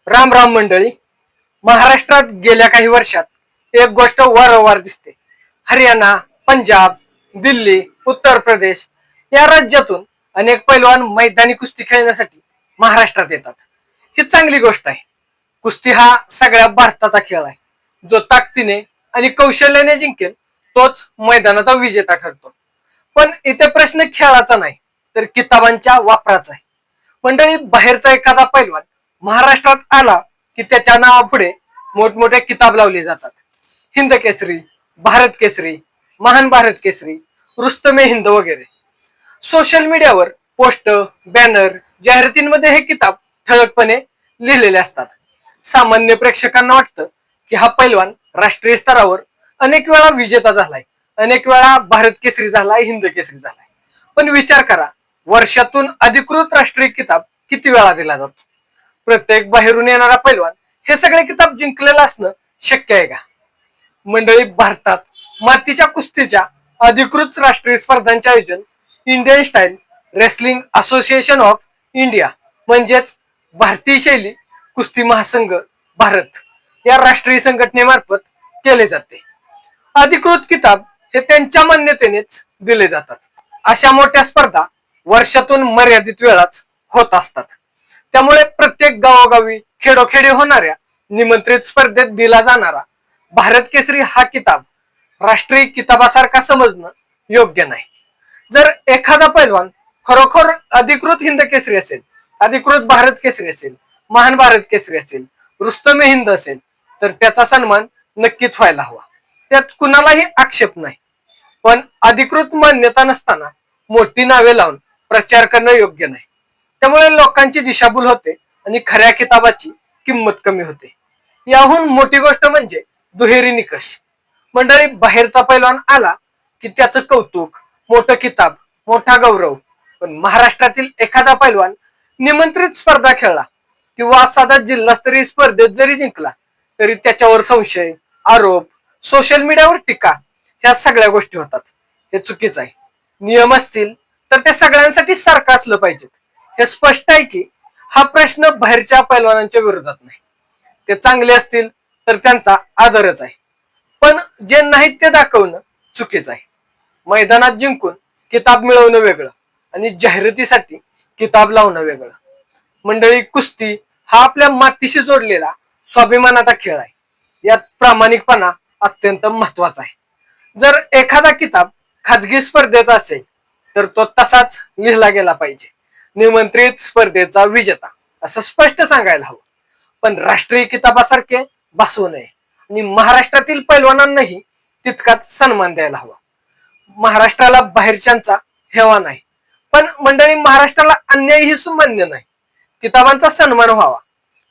राम राम मंडळी. महाराष्ट्रात गेल्या काही वर्षात एक गोष्ट वारंवार दिसते. हरियाणा, पंजाब, दिल्ली, उत्तर प्रदेश या राज्यातून अनेक पैलवान मैदानी कुस्ती खेळण्यासाठी महाराष्ट्रात येतात. ही चांगली गोष्ट आहे. कुस्ती हा सगळ्या भारताचा खेळ आहे. जो ताकदीने आणि कौशल्याने जिंकेल तोच मैदानाचा विजेता ठरतो. पण इथे प्रश्न खेळाचा नाही तर किताबांच्या वापराचा आहे. मंडळी, बाहेरचा एखादा पैलवान महाराष्ट्रात आला की त्याच्या नावापुढे मोठमोठे किताब लावले जातात. हिंद केसरी, भारत केसरी, महान भारत केसरी, रुस्तमे हिंद वगैरे. सोशल मीडियावर पोस्ट, बॅनर, जाहिरातींमध्ये हे किताब ठळकपणे लिहिलेले असतात. सामान्य प्रेक्षकांना वाटतं की हा पैलवान राष्ट्रीय स्तरावर अनेक वेळा विजेता झालाय, अनेक वेळा भारत केसरी झालाय, हिंद केसरी झालाय. पण विचार करा, वर्षातून अधिकृत राष्ट्रीय किताब किती वेळा दिला जातो? प्रत्येक बाहेरून येणारा पैलवान हे सगळे किताब जिंकलेला असणं शक्य आहे का? मंडळी, भारतात मातीच्या कुस्तीच्या अधिकृत राष्ट्रीय स्पर्धांचे आयोजन Indian style wrestling association of India म्हणजेच भारतीय शैली कुस्ती महासंघ भारत या राष्ट्रीय संघटनेमार्फत केले जाते. अधिकृत किताब हे त्यांच्या मान्यतेनेच दिले जातात. अशा मोठ्या स्पर्धा वर्षातून मर्यादित वेळाच होत असतात. त्यामुळे प्रत्येक गावोगावी खेडोखेडी होणाऱ्या निमंत्रित स्पर्धेत दिला जाणारा भारत केसरी हा किताब राष्ट्रीय किताबासारखा समजणं योग्य नाही. जर एखादा पैलवान खरोखर अधिकृत हिंद केसरी असेल, अधिकृत भारत केसरी असेल, महान भारत केसरी असेल, रुस्तमे हिंद असेल तर त्याचा सन्मान नक्कीच व्हायला हवा. त्यात कुणालाही आक्षेप नाही. पण अधिकृत मान्यता नसताना मोठी नावे लावून प्रचार करणं योग्य नाही. त्यामुळे लोकांची दिशाभूल होते आणि खऱ्या किताबाची किंमत कमी होते. याहून मोठी गोष्ट म्हणजे दुहेरी निकष. मंडळी, बाहेरचा पैलवान आला की त्याचं कौतुक, मोठं किताब, मोठा गौरव. पण महाराष्ट्रातील एखादा पैलवान निमंत्रित स्पर्धा खेळला किंवा साधा जिल्हास्तरीय स्पर्धेत जरी जिंकला तरी त्याच्यावर संशय, आरोप, सोशल मीडियावर टीका ह्या सगळ्या गोष्टी होतात. हे चुकीचं आहे. नियम असतील तर ते सगळ्यांसाठी सारखं असलं पाहिजेत. हे स्पष्ट आहे की हा प्रश्न बाहेरच्या पैलवानांच्या विरोधात नाही. ते चांगले असतील तर त्यांचा आदरच आहे. पण जे नाहीत ते दाखवणं चुकीचं आहे. मैदानात जिंकून किताब मिळवणं वेगळं आणि जाहिरातीसाठी किताब लावणं वेगळं. मंडळी, कुस्ती हा आपल्या मातीशी जोडलेला स्वाभिमानाचा खेळ आहे. यात प्रामाणिकपणा अत्यंत महत्वाचा आहे. जर एखादा किताब खाजगी स्पर्धेचा असेल तर तो तसाच लिहिला गेला पाहिजे. निमंत्रित स्पर्धेचा विजेता असं स्पष्ट सांगायला हवं. पण राष्ट्रीय किताबासारखे बसवू नये आणि महाराष्ट्रातील पैलवानांनाही तितकाच सन्मान द्यायला हवा. महाराष्ट्राला बाहेरच्यांचा हेवा नाही, पण मंडळी महाराष्ट्राला अन्यायही सुमान्य नाही. किताबांचा सन्मान व्हावा,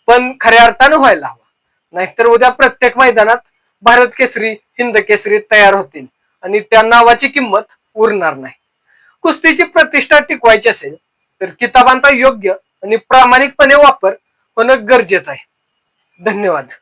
पण खऱ्या अर्थानं व्हायला हवा. नाहीतर उद्या प्रत्येक मैदानात भारत केसरी, हिंद केसरी तयार होतील आणि त्या नावाची किंमत उरणार नाही. कुस्तीची प्रतिष्ठा टिकवायची असेल तर किताबांचा योग्य आणि प्रामाणिकपणे वापर होणं गरजेचं आहे. धन्यवाद.